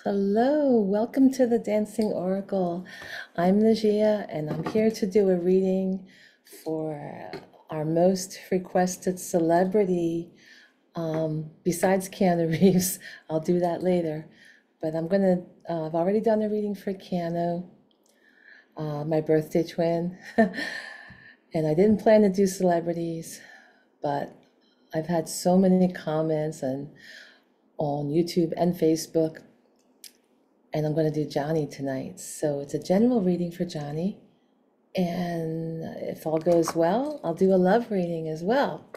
Hello, welcome to the Dancing Oracle. I'm Najia and I'm here to do a reading for our most requested celebrity. Besides Keanu Reeves, I'll do that later. But I've already done a reading for Keanu, my birthday twin. And I didn't plan to do celebrities, but I've had so many comments on YouTube and Facebook, and I'm going to do Johnny tonight. So it's a general reading for Johnny. And if all goes well, I'll do a love reading as well.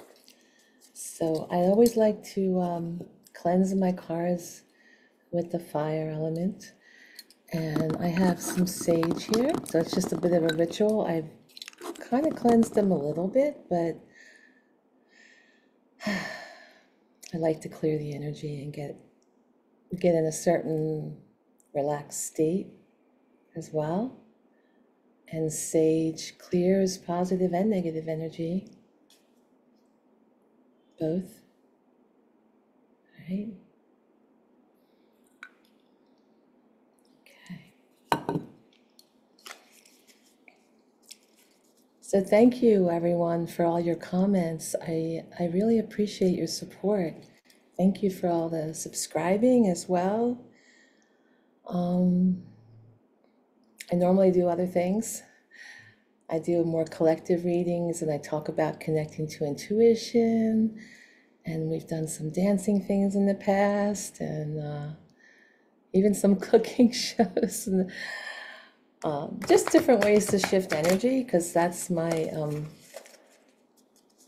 So I always like to cleanse my cards with the fire element. And I have some sage here. So it's just a bit of a ritual. I've kind of cleansed them a little bit, but I like to clear the energy and get in a certain relaxed state as well. And sage clears positive and negative energy, both. Right? Okay. So thank you everyone for all your comments. I really appreciate your support. Thank you for all the subscribing as well. I normally do other things. I do more collective readings and I talk about connecting to intuition, and we've done some dancing things in the past, and even some cooking shows, and just different ways to shift energy, because that's my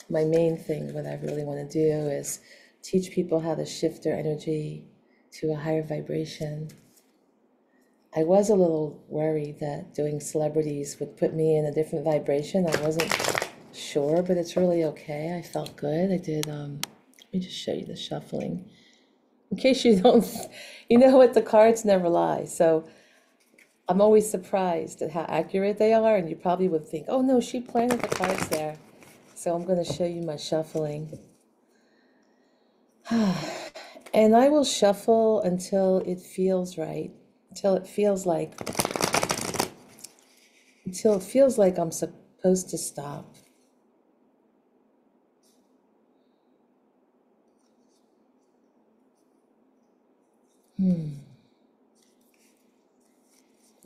main thing. What I really want to do is teach people how to shift their energy to a higher vibration. I was a little worried that doing celebrities would put me in a different vibration. I wasn't sure, but it's really okay. I felt good. I did, let me just show you the shuffling. In case you don't, you know what, the cards never lie. So I'm always surprised at how accurate they are, and you probably would think, oh no, she planted the cards there. So I'm going to show you my shuffling. And I will shuffle until it feels right, until it feels like I'm supposed to stop.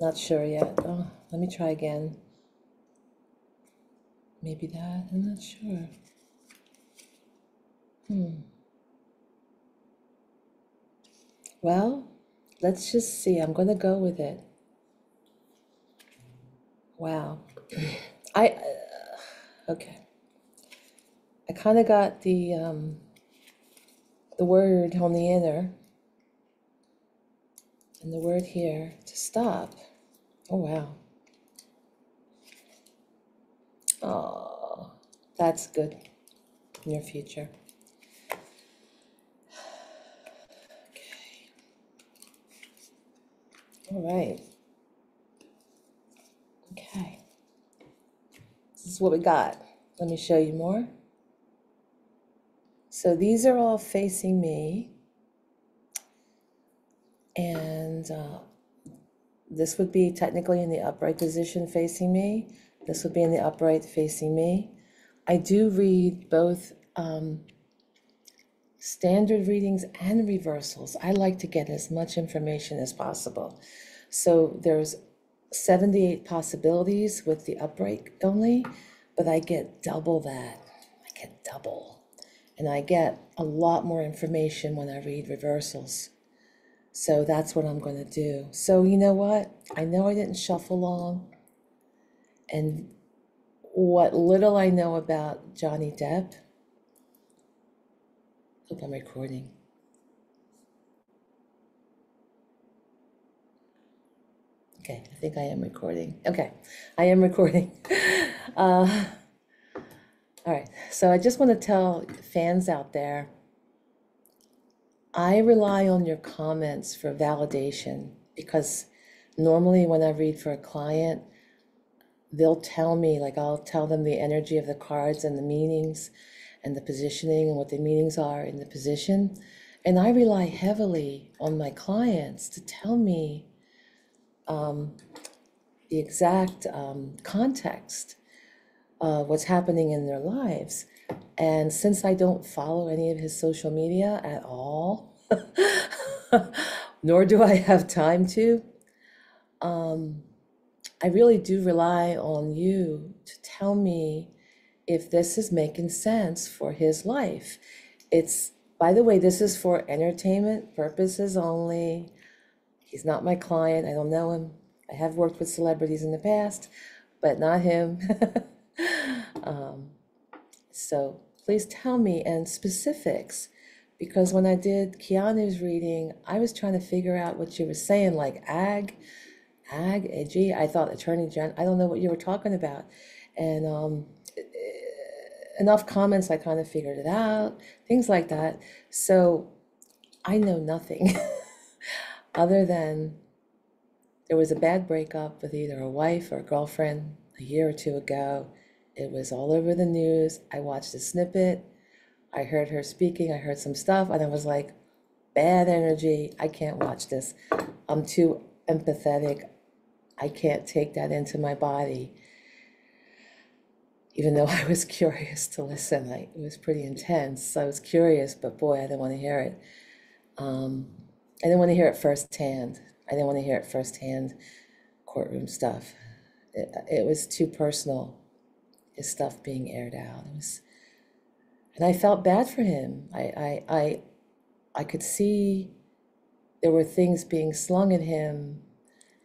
Not sure yet. Oh, let me try again. Maybe that, I'm not sure. Well, let's just see. I'm gonna go with it. Wow. I okay. I kind of got the word on the inner and the word here to stop. Oh wow. Oh, that's good in your future. Okay. All right. Okay. This is what we got. Let me show you more. So these are all facing me, and this would be technically in the upright position facing me. This would be in the upright facing me. I do read both standard readings and reversals. I like to get as much information as possible. So there's 78 possibilities with the upright only, but I get double that. I get double. And I get a lot more information when I read reversals. So that's what I'm going to do. So you know what? I know I didn't shuffle long. And what little I know about Johnny Depp, hope I'm recording. Okay, I think I am recording. Okay, I am recording. All right, so I just want to tell fans out there, I rely on your comments for validation, because normally when I read for a client, they'll tell me, like I'll tell them the energy of the cards and the meanings and the positioning and what the meanings are in the position. And I rely heavily on my clients to tell me the exact context of what's happening in their lives. And since I don't follow any of his social media at all, nor do I have time to, I really do rely on you to tell me if this is making sense for his life. It's, by the way, this is for entertainment purposes only. He's not my client. I don't know him. I have worked with celebrities in the past, but not him. So please tell me and specifics, because when I did Keanu's reading, I was trying to figure out what you were saying, like AG. I thought Attorney Gen. I don't know what you were talking about, and enough comments, I kind of figured it out, things like that. So I know nothing other than there was a bad breakup with either a wife or a girlfriend a year or two ago. It was all over the news. I watched a snippet. I heard her speaking. I heard some stuff, and I was like, bad energy. I can't watch this. I'm too empathetic. I can't take that into my body. Even though I was curious to listen, it was pretty intense. I was curious, but boy, I didn't want to hear it. I didn't want to hear it firsthand. I didn't want to hear it firsthand, courtroom stuff. It was too personal, his stuff being aired out. And I felt bad for him. I could see there were things being slung at him,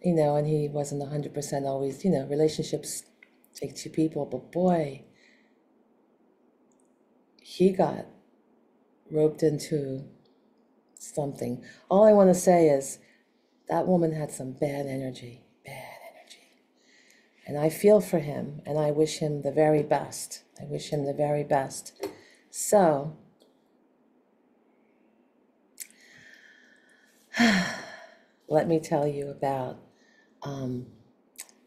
and he wasn't 100% always, relationships take two people, but boy, he got roped into something. All I want to say is that woman had some bad energy. And I feel for him, and I wish him the very best. So, let me tell you about,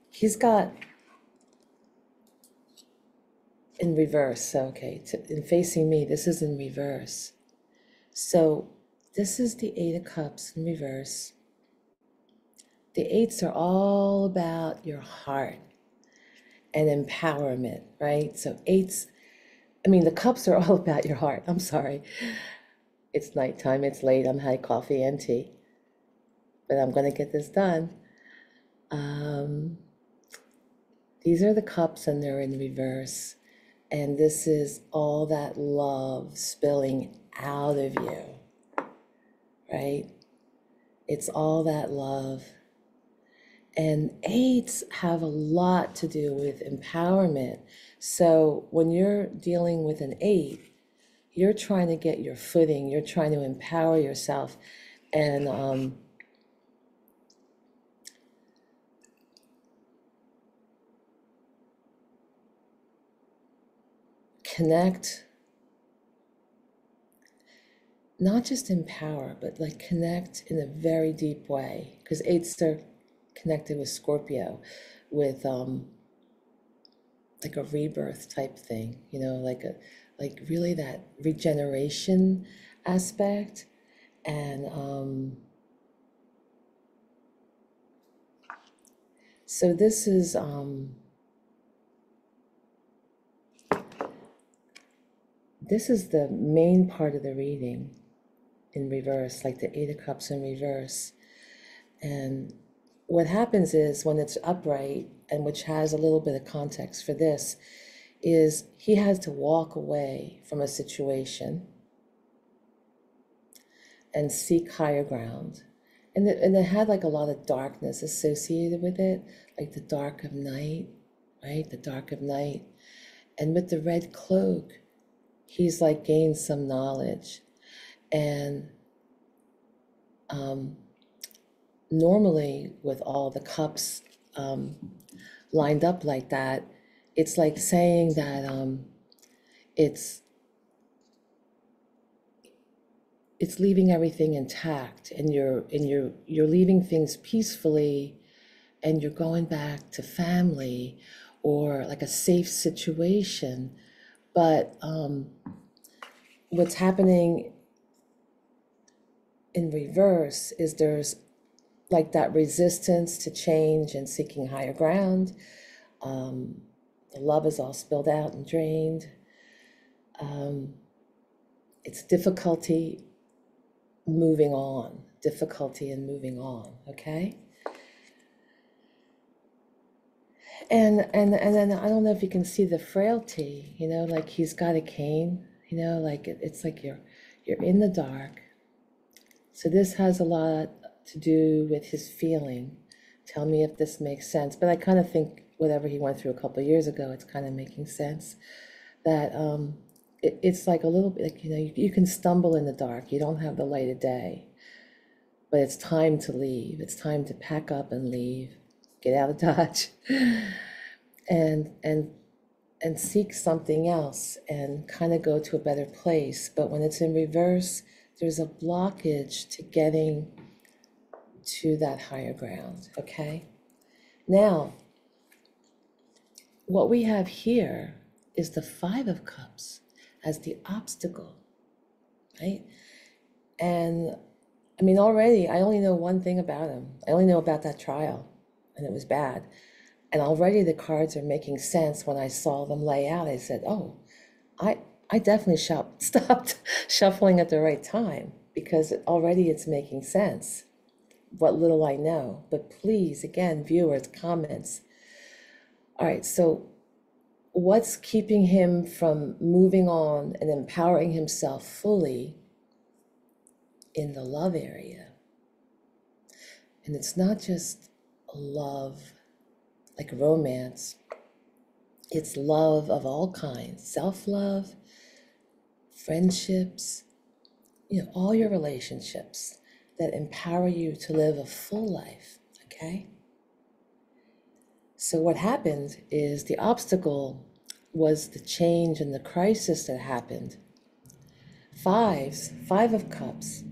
he's got, in reverse, okay, in facing me, this is in reverse. So, this is the Eight of Cups in reverse. The eights are all about your heart and empowerment, right? So the cups are all about your heart. I'm sorry. It's nighttime, it's late, I'm having coffee and tea, but I'm going to get this done. These are the cups and they're in reverse. And this is all that love spilling out of you, right? It's all that love. And eights have a lot to do with empowerment. So when you're dealing with an eight, you're trying to get your footing, you're trying to empower yourself and connect, not just empower, but like connect in a very deep way. Because eights are connected with Scorpio, with like a rebirth type thing, like really that regeneration aspect. And so this is the main part of the reading in reverse, like the Eight of Cups in reverse. And what happens is when it's upright, and which has a little bit of context for this, is he has to walk away from a situation and seek higher ground. And it had like a lot of darkness associated with it, like the dark of night, right? The dark of night. And with the red cloak, he's like gained some knowledge. And normally with all the cups lined up like that, it's like saying that it's leaving everything intact, and you're leaving things peacefully, and you're going back to family or like a safe situation. But what's happening in reverse is there's like that resistance to change and seeking higher ground. The love is all spilled out and drained. It's difficulty moving on, difficulty in moving on, okay? And then I don't know if you can see the frailty, you know, like he's got a cane, you know, like it's like you're in the dark. So this has a lot to do with his feeling. Tell me if this makes sense. But I kind of think whatever he went through a couple of years ago, it's kind of making sense. That it's like a little bit like, you know, you can stumble in the dark. You don't have the light of day. But it's time to leave. It's time to pack up and leave. Get out of Dodge. and seek something else and kind of go to a better place. But when it's in reverse, there's a blockage to getting to that higher ground, okay? Now, what we have here is the Five of Cups as the obstacle, right? And I mean, already, I only know one thing about him. I only know about that trial, and it was bad. And already the cards are making sense when I saw them lay out. I said, oh, I definitely stopped shuffling at the right time because already it's making sense, what little I know. But please, again, viewers, comments. All right, so what's keeping him from moving on and empowering himself fully in the love area? And it's not just love, like romance. It's love of all kinds, self-love, friendships, you know, all your relationships that empower you to live a full life, okay? So what happened is the obstacle was the change and the crisis that happened. Five of Cups.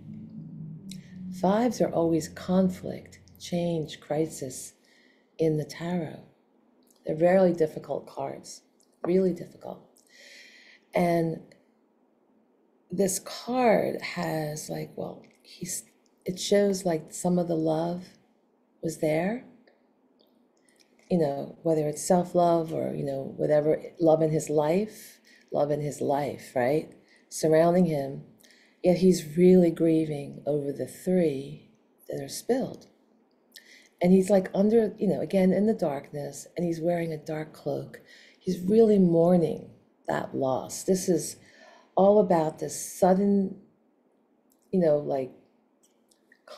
Fives are always conflict, change, crisis in the tarot. They're rarely difficult cards, really difficult. And this card has like, well, it shows like some of the love was there, you know, whether it's self-love or, you know, whatever, love in his life, right? Surrounding him, yet he's really grieving over the three that are spilled. And he's like under, you know, again, in the darkness, and he's wearing a dark cloak. He's really mourning that loss. This is all about this sudden, you know, like,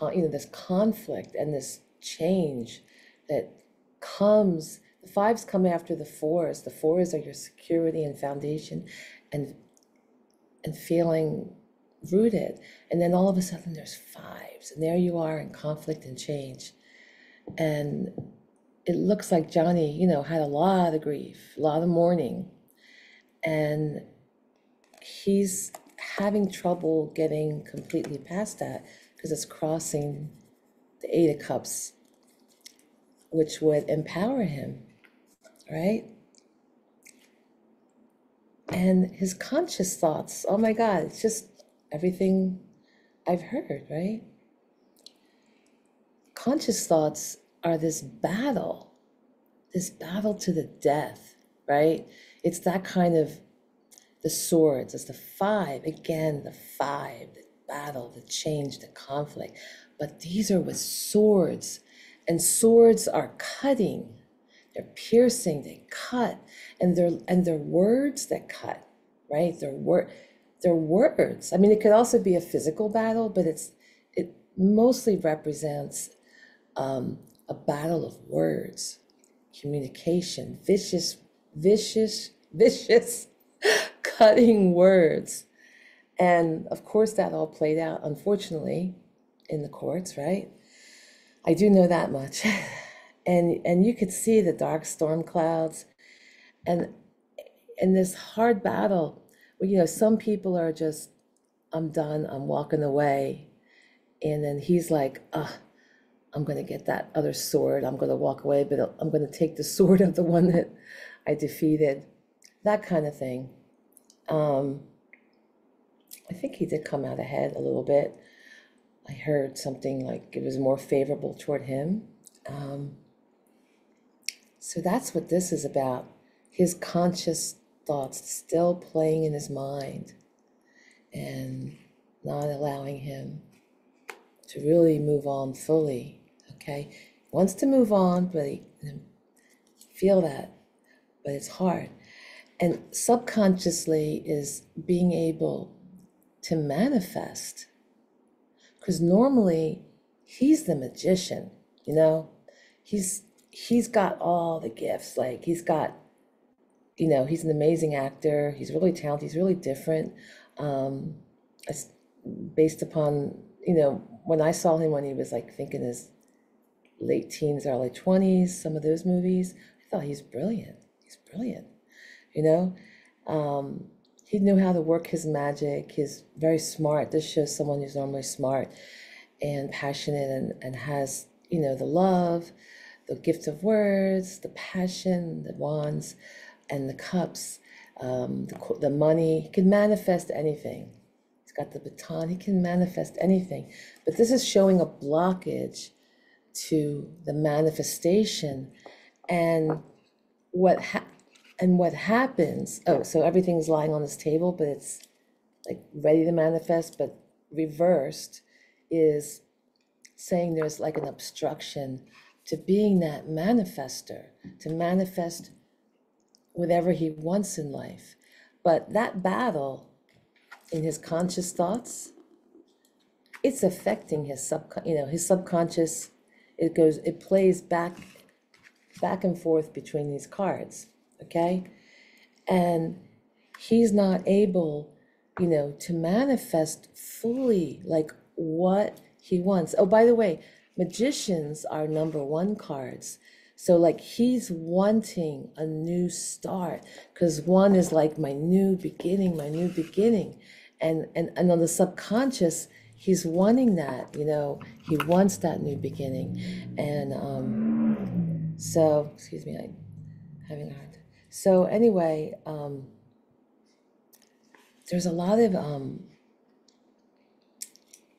this conflict and this change that comes. The fives come after the fours. The fours are your security and foundation and feeling rooted. And then all of a sudden there's fives, and there you are in conflict and change. And it looks like Johnny, you know, had a lot of grief, a lot of mourning, and he's having trouble getting completely past that because it's crossing the Eight of Cups, which would empower him, right? And his conscious thoughts, oh my God, it's just everything I've heard, right? Conscious thoughts are this battle to the death, right? It's that kind of, the swords, it's the five, again, the five, the battle, the change, the conflict. But these are with swords, and swords are cutting, they're piercing, they cut, and they're words that cut, right? They're words. I mean, it could also be a physical battle, but it mostly represents a battle of words, communication, vicious, cutting words. And of course, that all played out, unfortunately, in the courts, right? I do know that much. And you could see the dark storm clouds and this hard battle where, you know, some people are just, I'm done, I'm walking away. And then he's like, I'm going to get that other sword. I'm going to walk away, but I'm going to take the sword of the one that I defeated. That kind of thing. I think he did come out ahead a little bit. I heard something like it was more favorable toward him. Um, so that's what this is about. His conscious thoughts still playing in his mind and not allowing him to really move on fully. Okay, wants to move on, but he feel that, but it's hard. And subconsciously is being able to manifest, because normally he's the magician, you know. He's got all the gifts. Like he's got, he's an amazing actor. He's really talented. He's really different. Um, Based upon, when I saw him when he was like thinking his late teens, early 20s, some of those movies, I thought he's brilliant. He's brilliant, you know? He knew how to work his magic. He's very smart. This shows someone who's normally smart and passionate and has, the love, the gift of words, the passion, the wands, and the cups, the money. He can manifest anything. He's got the baton. He can manifest anything. But this is showing a blockage to the manifestation. And what what happens, so everything's lying on this table, but it's like ready to manifest, but reversed is saying there's like an obstruction to being that manifester, to manifest whatever he wants in life. But that battle in his conscious thoughts, it's affecting his subconscious. It plays back and forth between these cards, okay? And he's not able, to manifest fully like what he wants. Oh, by the way, magicians are number one cards. So like he's wanting a new start, because one is like my new beginning, my new beginning. And on the subconscious, he's wanting that, he wants that new beginning. And so, excuse me, I'm having a hard time. So anyway, there's a lot of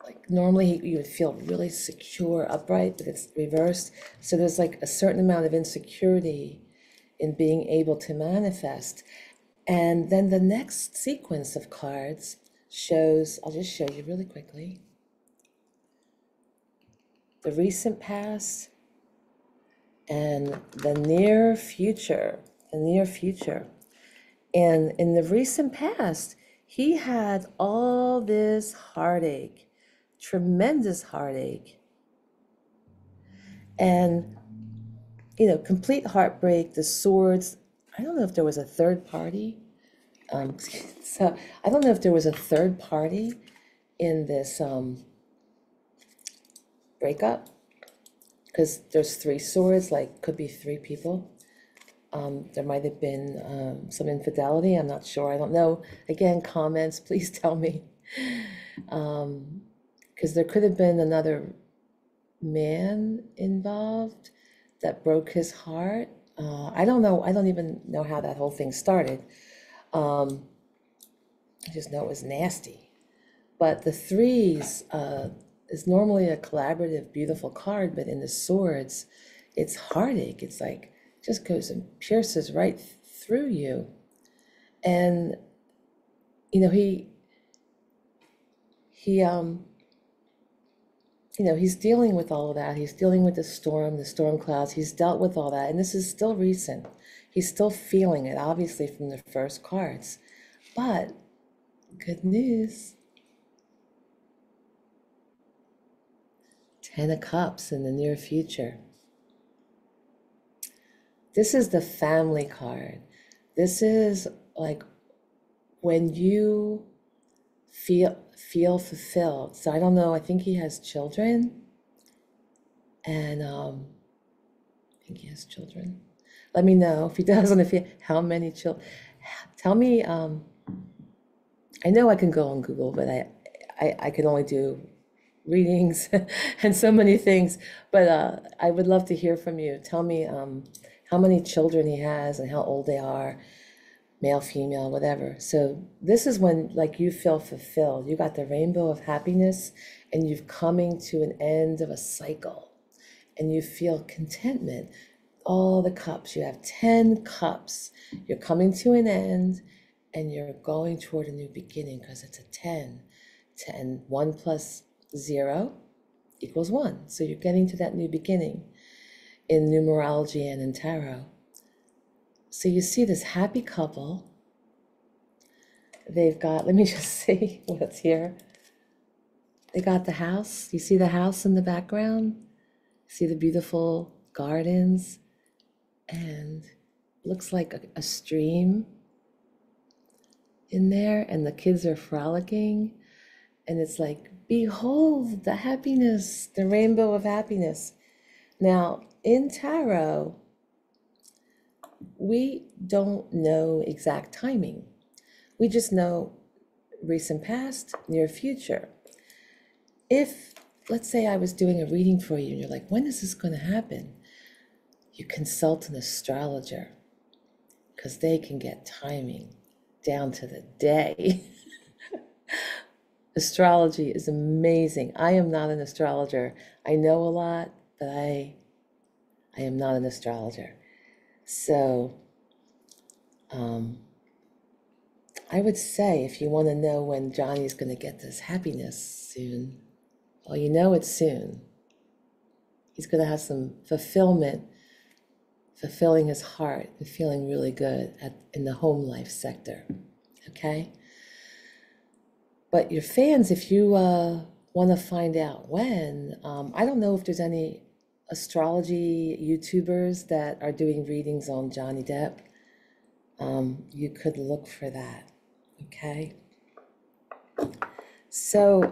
like normally you would feel really secure, upright, but it's reversed. So there's like a certain amount of insecurity in being able to manifest. And then the next sequence of cards shows, I'll just show you really quickly, the recent past and the near future, the near future. And in the recent past, he had all this heartache, tremendous heartache, and, complete heartbreak, the swords. I don't know if there was a third party. So I don't know if there was a third party in this breakup, because there's three swords, like could be three people. There might have been some infidelity. I'm not sure. I don't know. Again, comments, please tell me. Because there could have been another man involved that broke his heart. I don't know. I don't even know how that whole thing started. I just know it was nasty. But the threes is normally a collaborative, beautiful card, but in the swords, it's heartache. It's like, just goes and pierces right through you. And, he's dealing with all of that. He's dealing with the storm clouds. He's dealt with all that. And this is still recent. He's still feeling it, obviously, from the first cards. But good news. 10 of Cups in the near future. This is the family card. This is like when you feel fulfilled. So I don't know, I think he has children. And I think he has children. Let me know if he doesn't, how many children. Tell me, I know I can go on Google, but I can only do readings and so many things. But I would love to hear from you. Tell me how many children he has and how old they are. male, female, whatever. So this is when like you feel fulfilled. You got the rainbow of happiness and you've coming to an end of a cycle and you feel contentment. All the cups, you have 10 cups. You're coming to an end and you're going toward a new beginning because it's a 10. 10, 1 plus 0 equals 1. So you're getting to that new beginning in numerology and in tarot. So you see this happy couple. They've got, let me just see what's here. They got the house. You see the house in the background? See the beautiful gardens and looks like a stream in there, and the kids are frolicking. And it's like, behold the happiness, the rainbow of happiness. Now, in tarot, we don't know exact timing. We just know recent past, near future. If, let's say I was doing a reading for you and you're like, when is this going to happen? You consult an astrologer because they can get timing down to the day. Astrology is amazing. I am not an astrologer. I know a lot, but I am not an astrologer. So I would say if you want to know when Johnny's going to get this happiness soon, well, you know it's soon. He's going to have some fulfillment, fulfilling his heart and feeling really good in the home life sector, okay? But your fans, if you want to find out when, I don't know if there's any astrology YouTubers that are doing readings on Johnny Depp. You could look for that, okay? So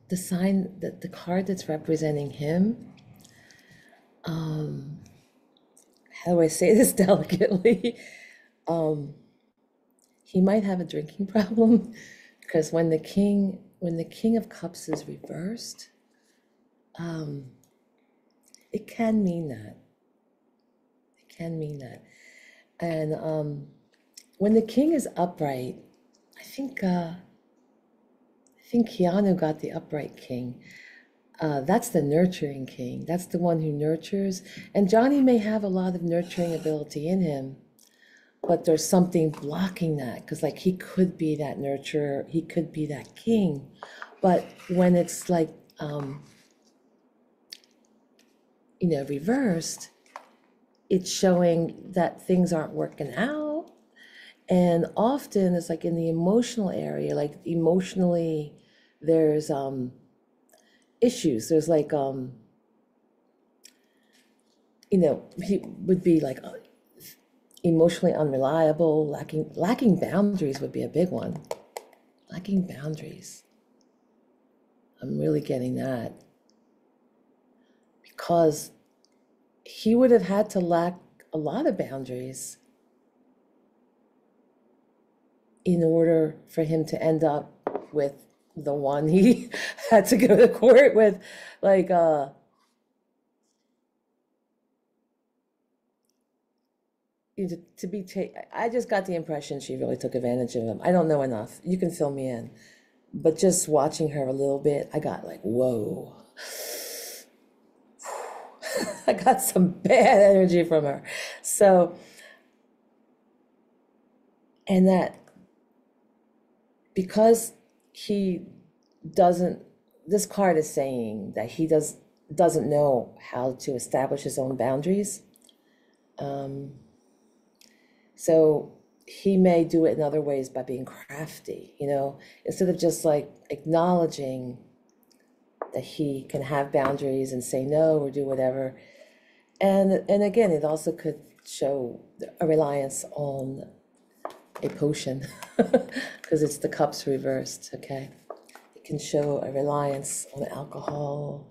the sign, that the card that's representing him, how do I say this delicately? He might have a drinking problem because when the King of Cups is reversed, it can mean that. It can mean that. And when the King is upright, I think Keanu got the upright King. That's the nurturing King. That's the one who nurtures. And Johnny may have a lot of nurturing ability in him, but there's something blocking that because like he could be that nurturer, he could be that king. But when it's like, reversed, it's showing that things aren't working out. And often it's like in the emotional area, like emotionally, there's issues. There's like, he would be like emotionally unreliable, lacking boundaries would be a big one. Lacking boundaries. I'm really getting that. Because he would have had to lack a lot of boundaries in order for him to end up with the one he had to go to court with. Like, I just got the impression she really took advantage of him. I don't know enough. You can fill me in. But just watching her a little bit, I got like, whoa. I got some bad energy from her. So, and that because he doesn't, this card is saying that he doesn't know how to establish his own boundaries. So he may do it in other ways by being crafty, instead of just like acknowledging that he can have boundaries and say no or do whatever. And again, it also could show a reliance on a potion because it's the cups reversed, okay? It can show a reliance on alcohol.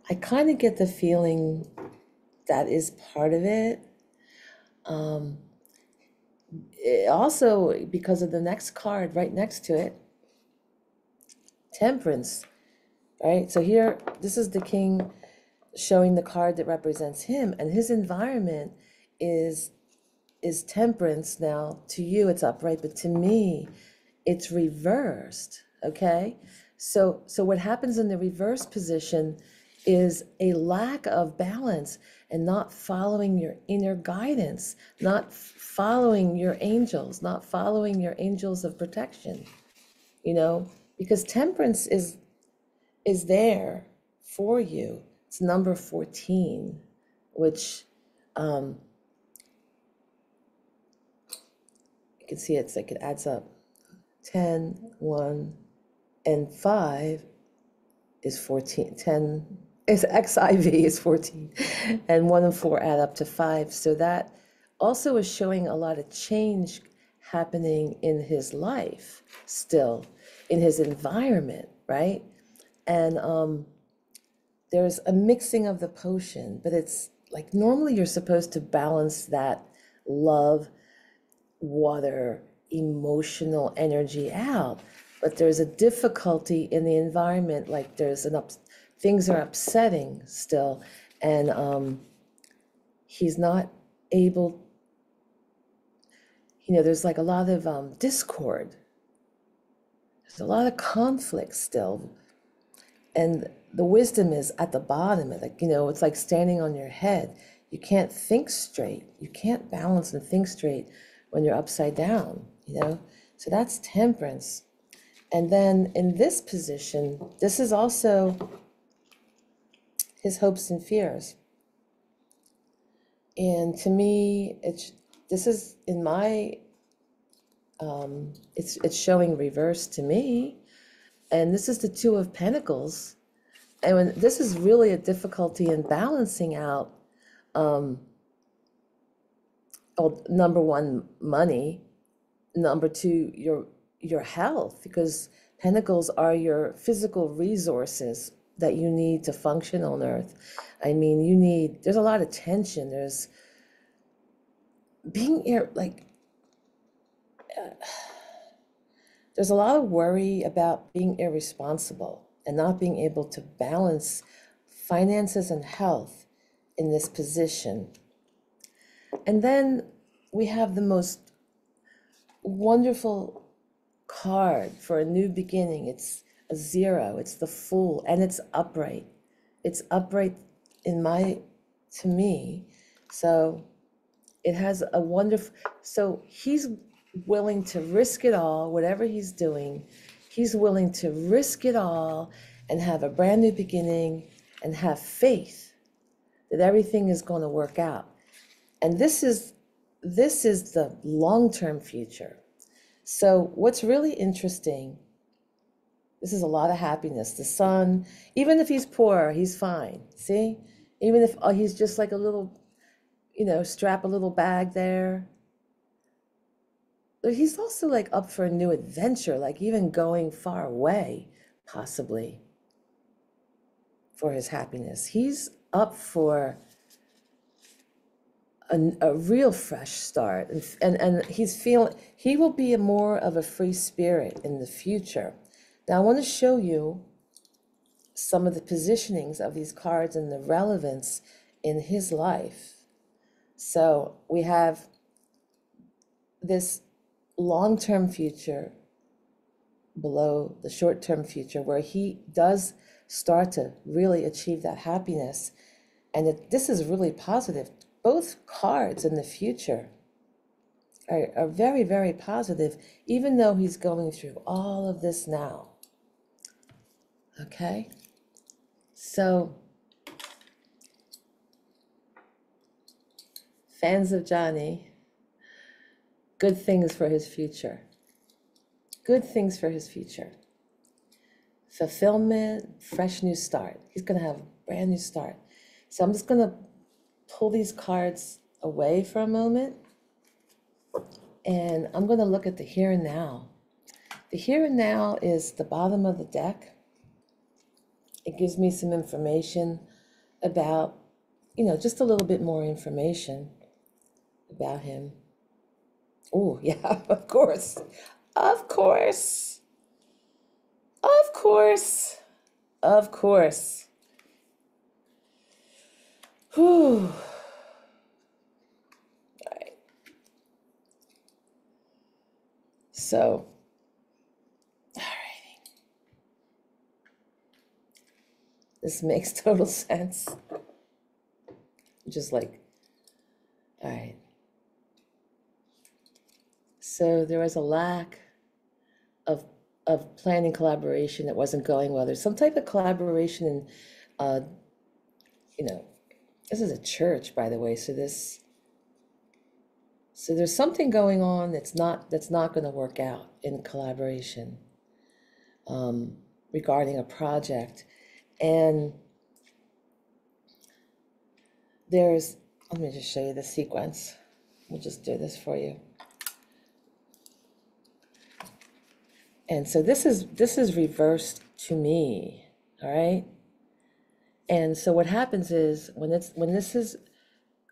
I kind of get the feeling that is part of it. Also, because of the next card right next to it, Temperance, right? So here, this is the King showing the card that represents him, and his environment is is temperance. Now, to you, it's upright, but to me, it's reversed. Okay? So what happens in the reverse position is a lack of balance and not following your inner guidance, not following your angels, not following your angels of protection, because temperance is there for you. It's number 14, which you can see it's like it adds up. 10, 1, and 5 is 14. 10 is XIV is 14, and 1 and 4 add up to 5. So that also is showing a lot of change happening in his life still, in his environment, right? And there's a mixing of the potion, but it's like normally you're supposed to balance that love, water, emotional energy out, but there's a difficulty in the environment, like things are upsetting still, and he's not able, there's like a lot of discord, there's a lot of conflict still, and the wisdom is at the bottom. It's like standing on your head. You can't think straight, you can't balance and think straight when you're upside down, so that's temperance. And then in this position, this is also his hopes and fears. And to me, this is in my, it's showing reverse to me. And this is the Two of Pentacles. And this is really a difficulty in balancing out, number one, money. Number two, your health, because pentacles are your physical resources that you need to function on earth. I mean, there's a lot of tension. There's there's a lot of worry about being irresponsible and not being able to balance finances and health in this position. And then we have the most wonderful card for a new beginning. It's a 0. It's the Fool, and it's upright. It's upright to me. So it has a wonderful, so he's willing to risk it all, whatever he's doing. He's willing to risk it all and have a brand new beginning and have faith that everything is going to work out. And this is the long-term future. So what's really interesting, this is a lot of happiness. The Sun, even if he's poor, he's fine. See? Even if he's just like a little, strap a little bag there. But he's also like up for a new adventure, like even going far away, possibly, for his happiness. He's up for a real fresh start, and he will be more of a free spirit in the future. Now I want to show you some of the positionings of these cards and the relevance in his life. So we have this long-term future below the short-term future, where he does start to really achieve that happiness, and this is really positive. Both cards in the future are very, very positive, even though he's going through all of this now. Okay? So, fans of Johnny, good things for his future. Good things for his future. Fulfillment, fresh new start. He's going to have a brand new start. So I'm just going to pull these cards away for a moment, and I'm going to look at the here and now. The here and now is the bottom of the deck. It gives me some information about, just a little bit more information about him. Oh, yeah, of course. Of course. Of course. Of course. Whew. All right. So, all right, this makes total sense. Just like, all right. So there was a lack of planning collaboration that wasn't going well. There's some type of collaboration in, uh, you know, this is a church, by the way. So there's something going on that's not going to work out in collaboration, um, regarding a project. And there's, let me just show you the sequence. We'll just do this for you. And so this is reversed to me, all right? And so what happens is when this is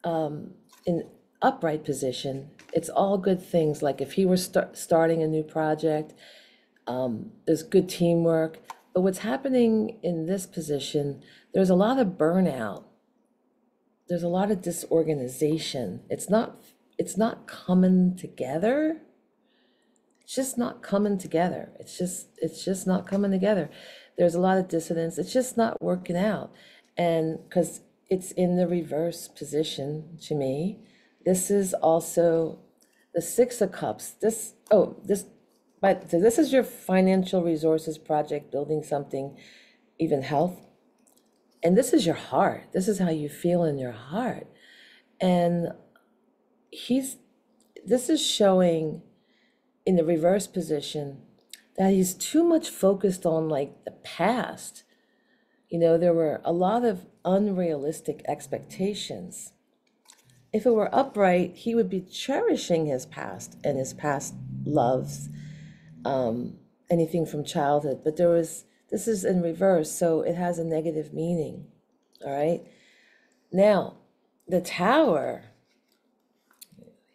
in upright position, it's all good things. Like if he were starting a new project, there's good teamwork. But what's happening in this position, there's a lot of burnout. There's a lot of disorganization. It's not coming together. It's just not coming together. It's just not coming together. There's a lot of dissonance. It's just not working out. And because it's in the reverse position to me, this is also the Six of Cups. So this is your financial resources project, building something, even health. And this is your heart. This is how you feel in your heart. And this is showing in the reverse position that he's too much focused on like the past. There were a lot of unrealistic expectations. If it were upright, he would be cherishing his past and his past loves, anything from childhood. But this is in reverse, so it has a negative meaning. All right. Now, the Tower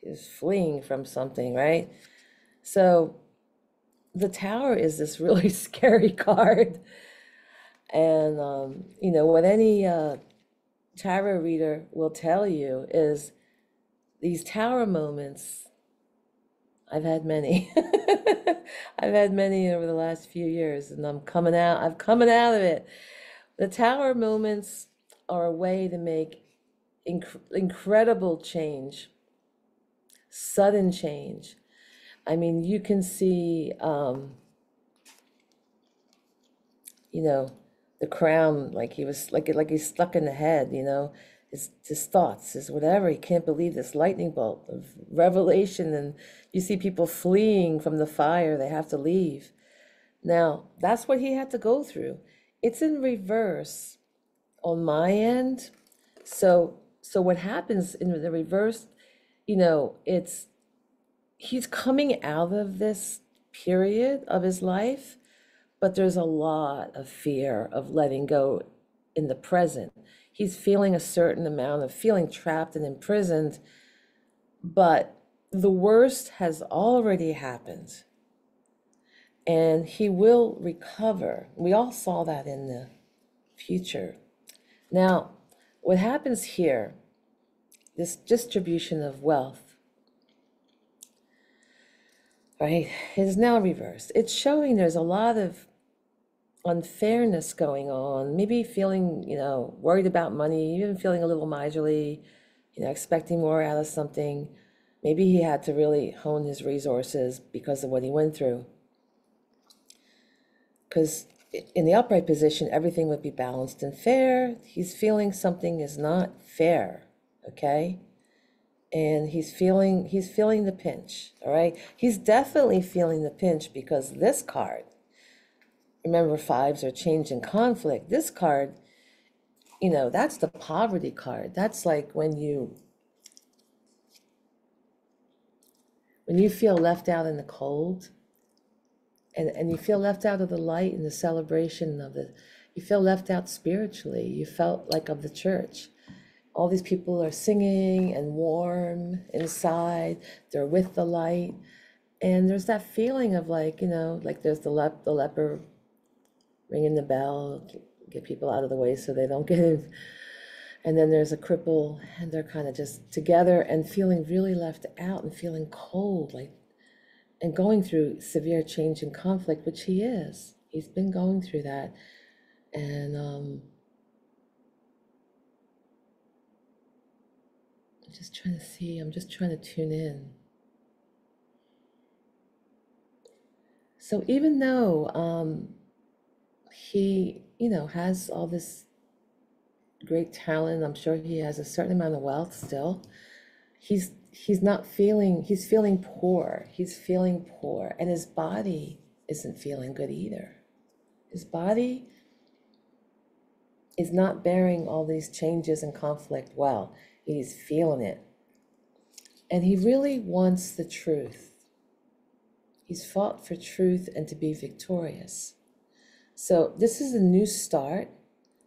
is fleeing from something, right? So the Tower is this really scary card. And, what any tarot reader will tell you is these Tower moments, I've had many. I've had many over the last few years, and I'm coming out of it. The Tower moments are a way to make incredible change, sudden change. I mean, you can see, the crown, like he was like he's stuck in the head, his thoughts, his whatever. He can't believe this lightning bolt of revelation, and you see people fleeing from the fire. They have to leave. Now, that's what he had to go through. It's in reverse on my end. So what happens in the reverse, it's he's coming out of this period of his life, but there's a lot of fear of letting go in the present. He's feeling a certain amount of feeling trapped and imprisoned, but the worst has already happened, and he will recover. We all saw that in the future. Now, what happens here, this distribution of wealth, right, is now reversed. It's showing there's a lot of unfairness going on, maybe feeling, worried about money, even feeling a little miserly, expecting more out of something. Maybe he had to really hone his resources because of what he went through. Because in the upright position, everything would be balanced and fair. He's feeling something is not fair, okay? And he's feeling the pinch, all right? He's definitely feeling the pinch because this card, remember, fives are change and conflict. This card, that's the poverty card. That's like when you feel left out in the cold, and you feel left out of the light and the celebration you feel left out spiritually. You felt like of the church. All these people are singing and warm inside. They're with the light. And there's that feeling of like there's the leper ringing the bell, get people out of the way so they don't get in. And then there's a cripple, and they're kind of just together and feeling really left out and feeling cold, like and going through severe change and conflict, which he is. He's been going through that. And I'm just trying to see, I'm just trying to tune in. So even though he, has all this great talent, I'm sure he has a certain amount of wealth still, he's not feeling, he's feeling poor. He's feeling poor. And his body isn't feeling good either. His body is not bearing all these changes and conflict well. He's feeling it. And he really wants the truth. He's fought for truth and to be victorious. So this is a new start.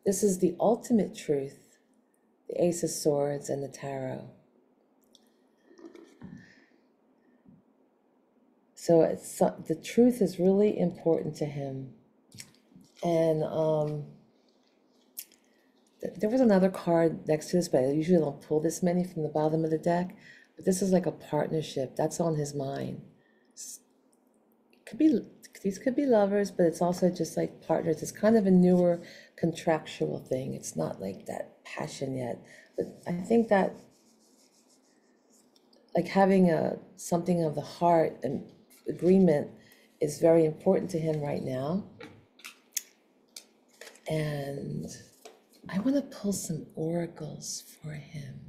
This is the ultimate truth, the Ace of Swords and the Tarot. So the truth is really important to him. And there was another card next to this, but I usually don't pull this many from the bottom of the deck. But this is like a partnership. That's on his mind. These could be lovers, but it's also just like partners. It's kind of a newer contractual thing. It's not like that passion yet. But I think that like having something of the heart and agreement is very important to him right now. And I want to pull some oracles for him.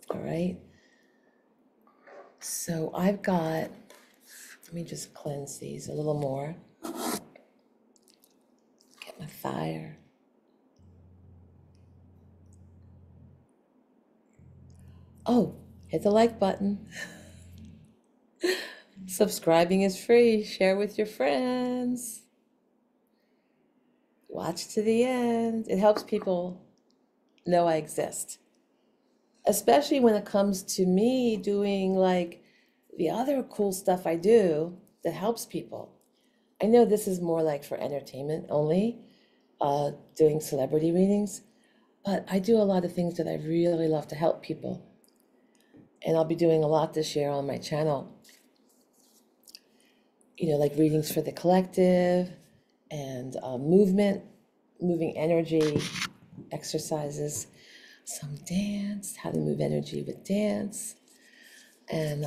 All right. So I've got, let me just cleanse these a little more. Get my fire. Oh, hit the like button. Subscribing is free. Share with your friends. Watch to the end. It helps people know I exist. Especially when it comes to me doing like the other cool stuff I do that helps people. I know this is more like for entertainment only, doing celebrity readings, but I do a lot of things that I really love to help people. And I'll be doing a lot this year on my channel. Like readings for the collective and moving energy, exercises, some dance, how to move energy with dance, and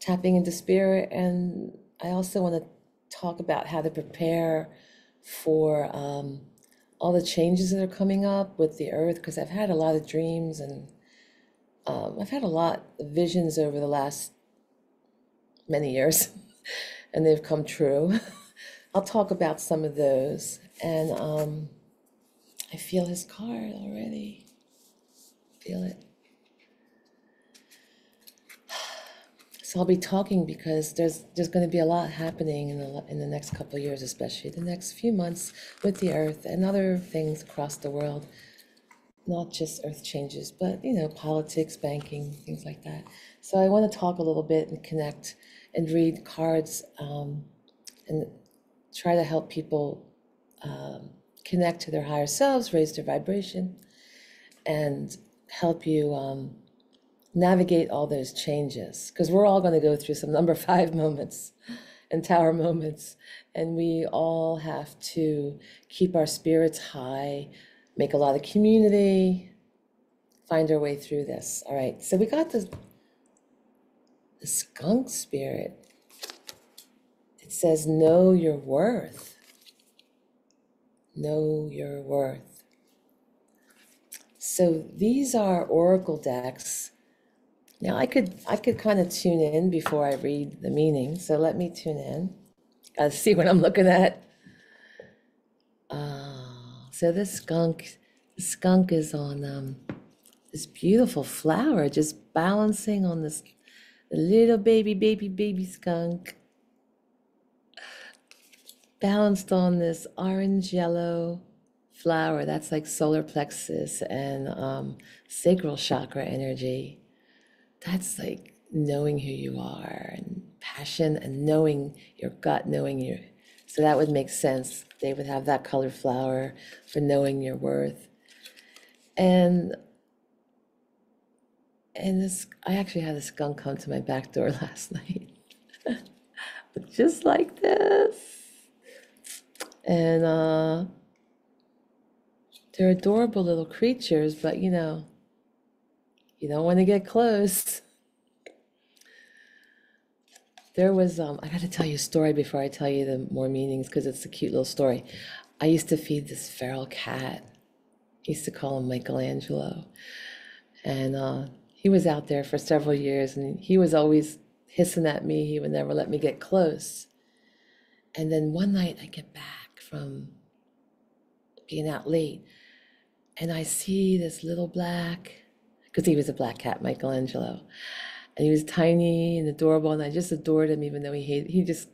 tapping into spirit. And I also want to talk about how to prepare for all the changes that are coming up with the earth, because I've had a lot of dreams and I've had a lot of visions over the last many years and they've come true. I'll talk about some of those. And I feel his card already. Feel it. So I'll be talking because there's going to be a lot happening in the next couple of years, especially the next few months with the earth and other things across the world. Not just earth changes, but politics, banking, things like that. So I want to talk a little bit and connect and read cards and try to help people connect to their higher selves, raise their vibration, and help you navigate all those changes, because we're all going to go through some number 5 moments and tower moments, and we all have to keep our spirits high, make a lot of community, find our way through this. All right, so we got the skunk spirit. It says, know your worth. Know your worth. So these are oracle decks. Now I could kind of tune in before I read the meaning. So let me tune in. Gotta see what I'm looking at. So this skunk is on this beautiful flower, just balancing on this little baby skunk, balanced on this orange yellow flower. That's like solar plexus and sacral chakra energy. That's like knowing who you are and passion and knowing your gut, so that would make sense. They would have that color flower for knowing your worth. And And I actually had a skunk come to my back door last night, just like this. And they're adorable little creatures, but you don't want to get close. There was, I got to tell you a story before I tell you the more meanings because it's a cute little story. I used to feed this feral cat. I used to call him Michelangelo. And he was out there for several years and he was always hissing at me. He would never let me get close. And then one night I get back from being out late and I see this little black, because he was a black cat, Michelangelo. And he was tiny and adorable, and I just adored him, even though he just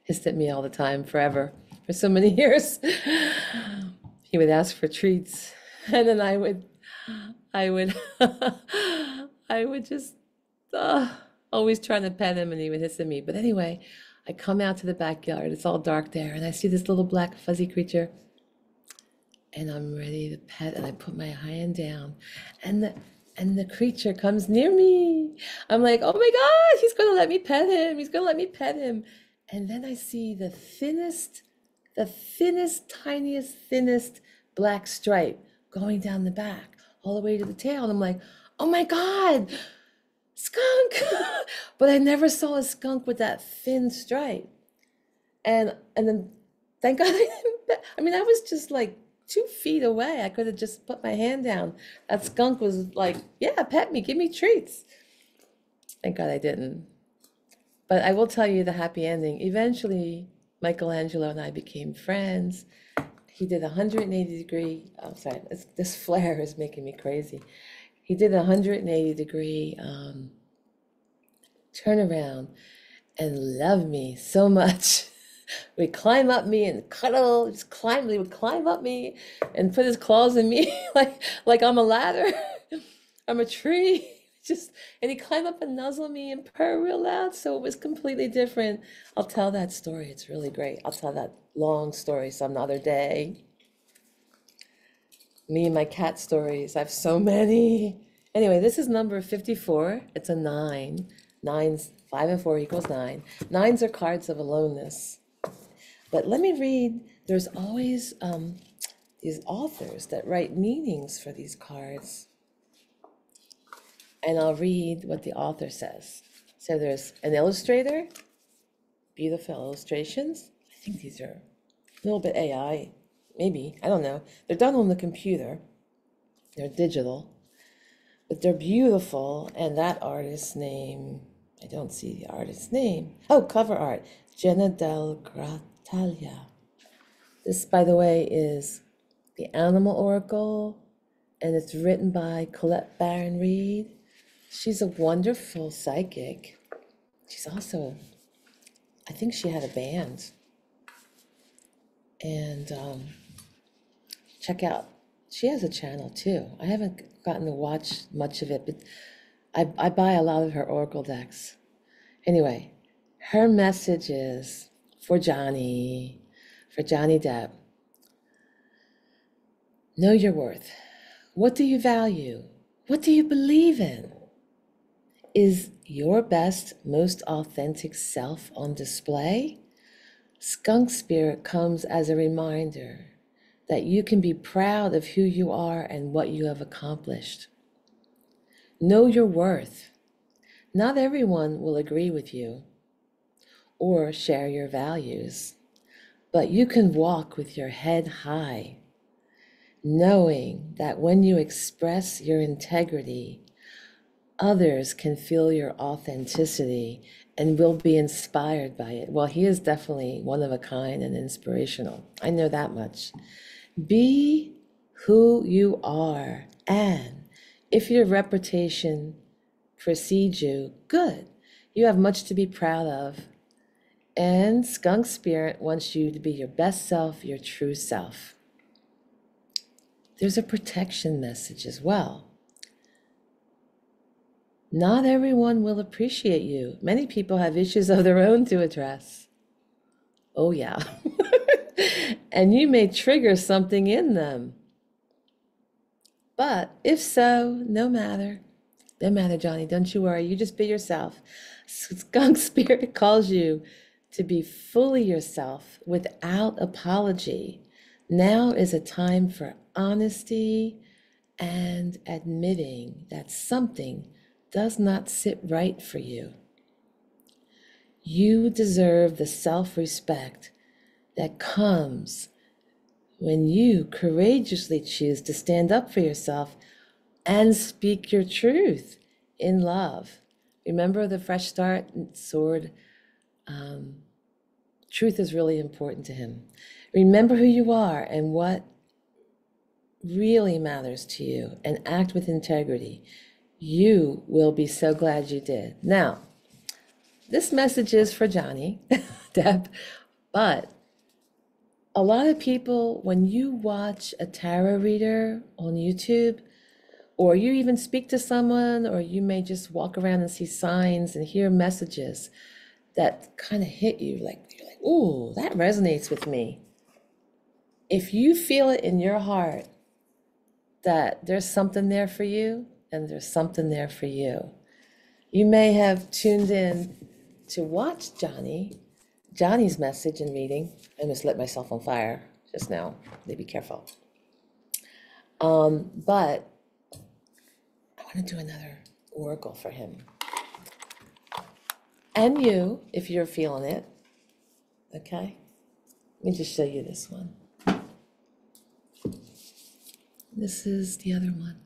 hissed at me all the time, forever, for so many years. He would ask for treats, and then I would, I would just always trying to pet him, and he would hiss at me. But anyway, I come out to the backyard. It's all dark there, and I see this little black fuzzy creature, and I'm ready to pet, and I put my hand down, and the creature comes near me. I'm like, oh my God, he's gonna let me pet him. He's gonna let me pet him. And then I see the thinnest, thinnest black stripe going down the back, all the way to the tail. And I'm like, oh my God, skunk. But I never saw a skunk with that thin stripe. And then thank God I didn't, I mean, I was just like 2 feet away. I could have just put my hand down. That skunk was like, yeah, pet me, give me treats. Thank God I didn't. But I will tell you the happy ending. Eventually, Michelangelo and I became friends. He did 180-degree, oh, sorry, this flare is making me crazy. He did a 180-degree turnaround and loved me so much. Would climb up me and cuddle, just climb. He would climb up me and put his claws in me like I'm a ladder. I'm a tree. And he'd climb up and nuzzle me and purr real loud. So it was completely different. I'll tell that story. It's really great. I'll tell that long story some other day. Me and my cat stories. I have so many. Anyway, this is number 54. It's a 9. 5 and 4 equals 9. 9s are cards of aloneness. But let me read, there's always these authors that write meanings for these cards. And I'll read what the author says. So there's an illustrator, beautiful illustrations. I think these are a little bit AI, maybe, I don't know. They're done on the computer. They're digital, but they're beautiful. And that artist's name, I don't see the artist's name. Oh, cover art, Jenna Del Grattalia. This, by the way, is the Animal Oracle, and it's written by Colette Baron Reed. She's a wonderful psychic. She's also, I think she had a band. And check out, she has a channel too. I haven't gotten to watch much of it, but I buy a lot of her oracle decks. Anyway, her message is for Johnny Depp. Know your worth. What do you value? What do you believe in? Is your best, most authentic self on display? Skunk Spirit comes as a reminder that you can be proud of who you are and what you have accomplished. Know your worth. Not everyone will agree with you or share your values, but you can walk with your head high, knowing that when you express your integrity, others can feel your authenticity and will be inspired by it. Well, he is definitely one of a kind and inspirational. I know that much. Be who you are, and if your reputation precedes you, good. You have much to be proud of. And Skunk Spirit wants you to be your best self, your true self. There's a protection message as well. Not everyone will appreciate you. Many people have issues of their own to address. Oh, yeah. And you may trigger something in them. But if so, no matter. No matter, Johnny, don't you worry. You just be yourself. Skunk Spirit calls you to be fully yourself without apology. Now is a time for honesty and admitting that something does not sit right for you. You deserve the self-respect that comes when you courageously choose to stand up for yourself and speak your truth in love. Remember the fresh start sword? Truth is really important to him. Remember who you are and what really matters to you and act with integrity. You will be so glad you did. Now, this message is for Johnny, Depp, but a lot of people, when you watch a tarot reader on YouTube, or you even speak to someone, or you may just walk around and see signs and hear messages that kind of hit you, like you're like, ooh, that resonates with me. If you feel it in your heart that there's something there for you, and there's something there for you, you may have tuned in to watch Johnny's message and reading. I almost lit myself on fire just now. Be careful. But I want to do another oracle for him. And you, if you're feeling it. Okay? Let me just show you this one. This is the other one.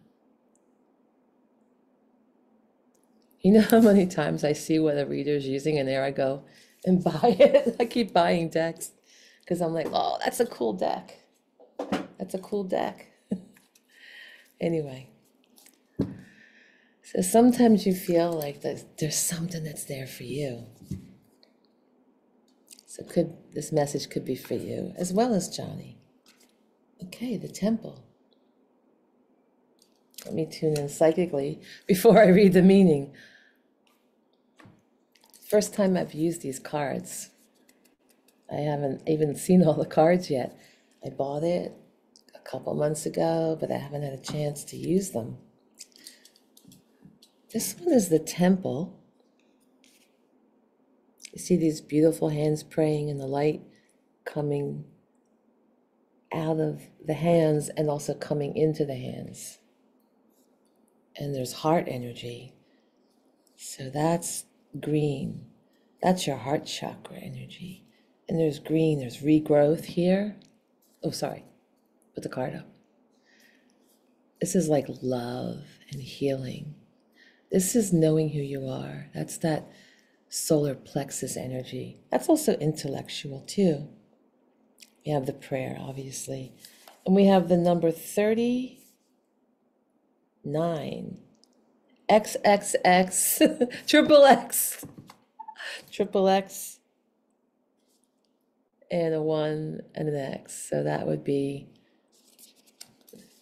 You know how many times I see what a reader's using and there I go and buy it? I keep buying decks because I'm like, oh, that's a cool deck. That's a cool deck. Anyway. So sometimes you feel like there's something that's there for you. So this message could be for you as well as Johnny. Okay, the temple. Let me tune in psychically before I read the meaning. First time I've used these cards. I haven't even seen all the cards yet. I bought it a couple months ago, but I haven't had a chance to use them. This one is the temple. You see these beautiful hands praying and the light coming out of the hands and also coming into the hands. And there's heart energy. So that's green. That's your heart chakra energy. And there's green, there's regrowth here. Oh, sorry, put the card up. This is like love and healing. This is knowing who you are. That's that solar plexus energy. That's also intellectual too. We have the prayer, obviously. And we have the number 39. XXX, triple X, and a 1 and an X. So that would be,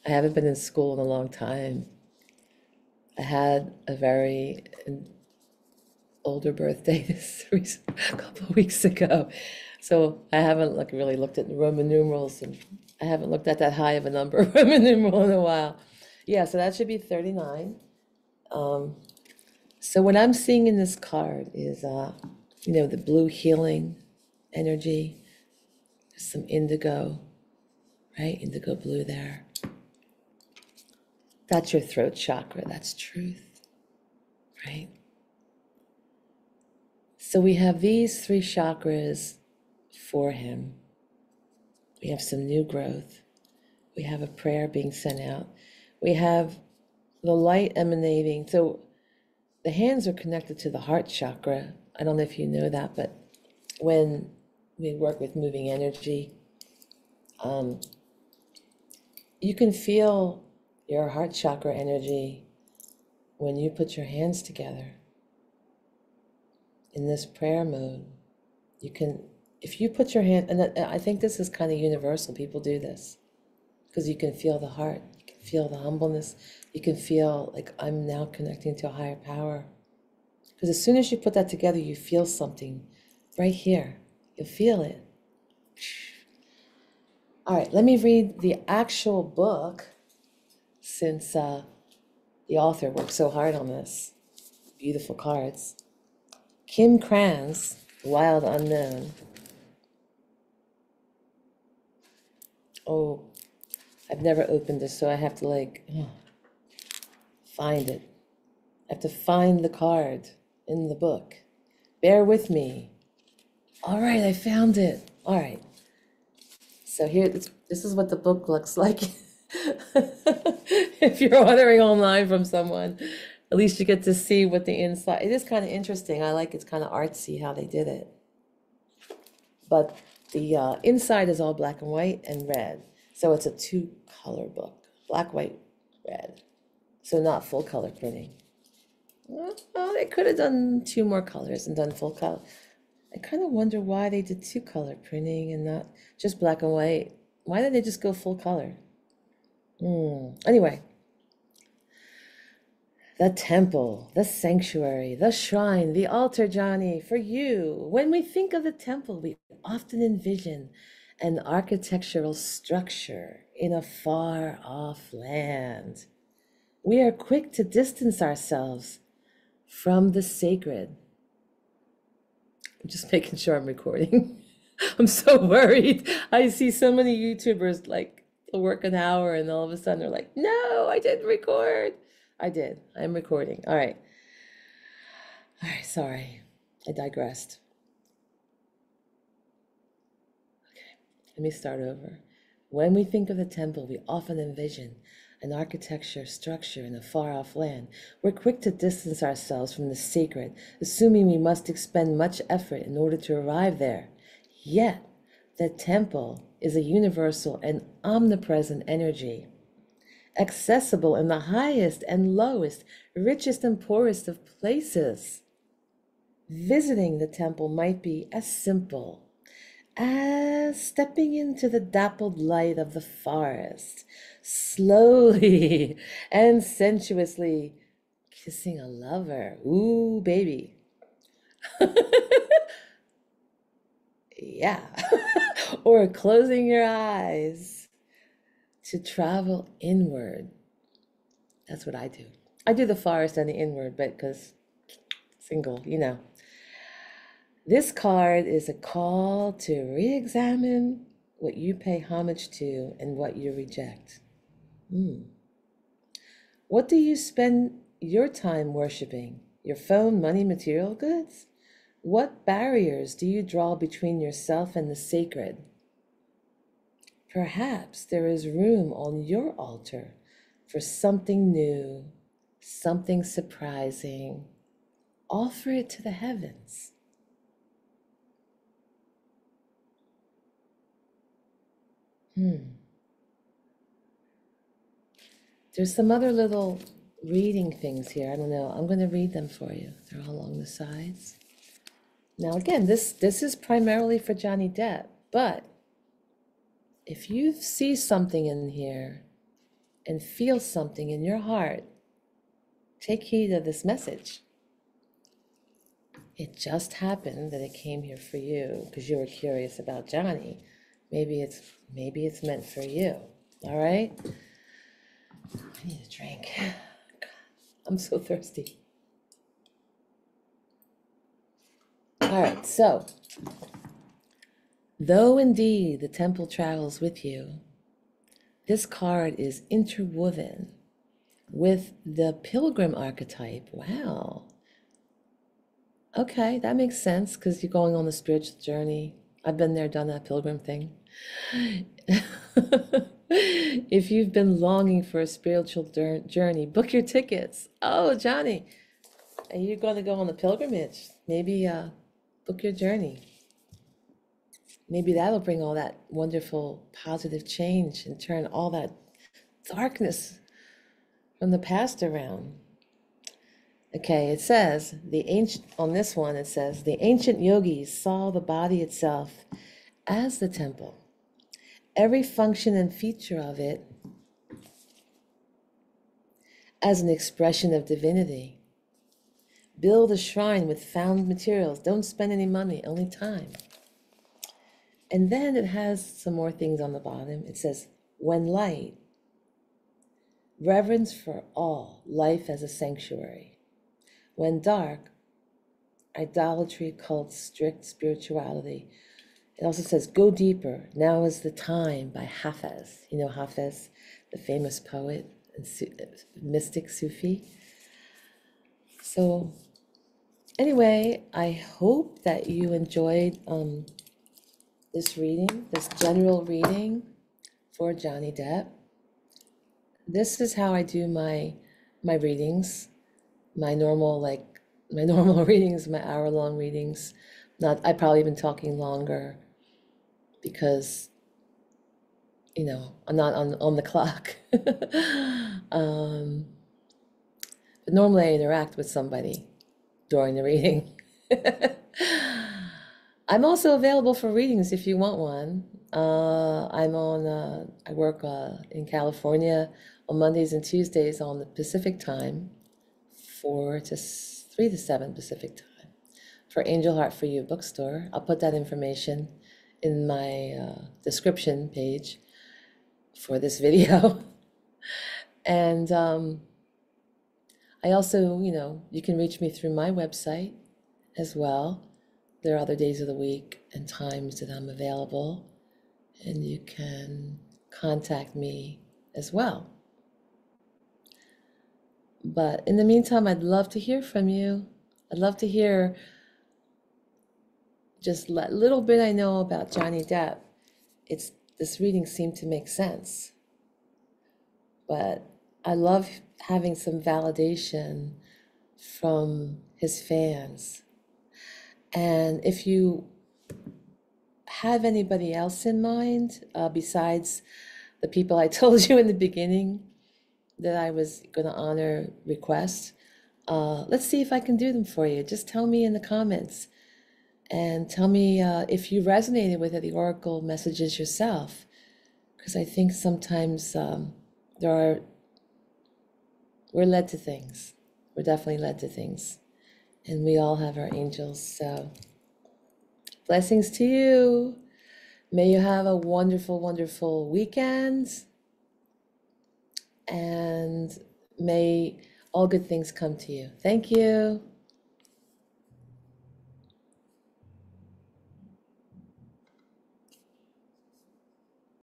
I haven't been in school in a long time. I had a very older birthday a couple of weeks ago. So I haven't really looked at the Roman numerals, and I haven't looked at that high of a number of Roman numeral in a while. Yeah, so that should be 39. So what I'm seeing in this card is, the blue healing energy. There's some indigo, right? Indigo blue there. That's your throat chakra. That's truth, right? So we have these 3 chakras for him. We have some new growth. We have a prayer being sent out. We have the light emanating. So the hands are connected to the heart chakra. I don't know if you know that, but when we work with moving energy, you can feel your heart chakra energy when you put your hands together in this prayer mode. You can, if you put your hand, and I think this is kind of universal, people do this, because you can feel the heart, you can feel the humbleness, you can feel like I'm now connecting to a higher power. Because as soon as you put that together, you feel something right here. You'll feel it. All right, let me read the actual book, since The author worked so hard on this. Beautiful cards. Kim Kranz, Wild Unknown. Oh, I've never opened this, so I have to find it. I have to find the card in the book. Bear with me. All right, I found it. All right. So here, this is what the book looks like. If you're ordering online from someone, at least you get to see what the inside. It is kind of interesting. I like it's kind of artsy how they did it. But the inside is all black and white and red. So it's a two-color book. Black, white, red. So not full color printing. Well, they could have done two more colors and done full color. I kind of wonder why they did two-color printing and not just black and white. Why did they just go full color? Anyway, the temple, the sanctuary, the shrine, the altar, Johnny, for you. When we think of the temple, we often envision an architectural structure in a far-off land. We are quick to distance ourselves from the sacred. I'm just making sure I'm recording. I'm so worried. I see so many YouTubers like work an hour and all of a sudden they're like, no, I didn't record. I did. I'm recording. All right. All right. Sorry. I digressed. Okay. Let me start over. When we think of the temple, we often envision an architecture structure in a far-off land. We're quick to distance ourselves from the sacred, assuming we must expend much effort in order to arrive there. Yet, the temple is a universal and omnipresent energy, accessible in the highest and lowest, richest and poorest of places. Visiting the temple might be as simple as stepping into the dappled light of the forest, slowly and sensuously kissing a lover. Ooh, baby. Yeah. Or closing your eyes to travel inward. That's what I do. I do the forest and the inward, but because single, you know. This card is a call to re-examine what you pay homage to and what you reject. What do you spend your time worshiping? Your phone, money, material goods? What barriers do you draw between yourself and the sacred? Perhaps there is room on your altar for something new, something surprising. Offer it to the heavens. There's some other little reading things here. I don't know. I'm going to read them for you. They're all along the sides. Now, again, this is primarily for Johnny Depp, but if you see something in here and feel something in your heart, take heed of this message. It just happened that it came here for you because you were curious about Johnny. Maybe it's meant for you. All right? I need a drink. I'm so thirsty. All right, so though indeed the temple travels with you, this card is interwoven with the pilgrim archetype. Wow. Okay, that makes sense because you're going on a spiritual journey. I've been there, done that pilgrim thing. If you've been longing for a spiritual journey, book your tickets. Oh, Johnny, are you going to go on a pilgrimage? Maybe book your journey. Maybe that'll bring all that wonderful positive change and turn all that darkness from the past around. Okay, it says, on this one, it says, the ancient yogis saw the body itself as the temple. Every function and feature of it as an expression of divinity. Build a shrine with found materials. Don't spend any money, only time. And then it has some more things on the bottom. It says, when light, reverence for all, life as a sanctuary. When dark, idolatry, cults, strict spirituality. It also says, go deeper. Now is the time by Hafez. You know Hafez, the famous poet and mystic Sufi. So anyway, I hope that you enjoyed this reading, this general reading for Johnny Depp. This is how I do my readings, my normal readings, my hour-long readings. I've probably been talking longer because, you know, I'm not on the clock. But normally I interact with somebody during the reading. I'm also available for readings if you want one. I work in California on Mondays and Tuesdays on the Pacific time, 3 to 7 Pacific time, for Angel Heart for You bookstore. I'll put that information in my description page for this video. And I also, you can reach me through my website as well. There are other days of the week and times that I'm available, and you can contact me as well. But in the meantime, I'd love to hear from you. I'd love to hear just a little bit I know about Johnny Depp. This reading seemed to make sense. But I love having some validation from his fans. And if you have anybody else in mind, besides the people I told you in the beginning that I was going to honor requests, let's see if I can do them for you. Just tell me in the comments and tell me if you resonated with the Oracle messages yourself. Because I think sometimes we're led to things. We're definitely led to things. And we all have our angels. So blessings to you. May you have a wonderful, wonderful weekend. And may all good things come to you. Thank you.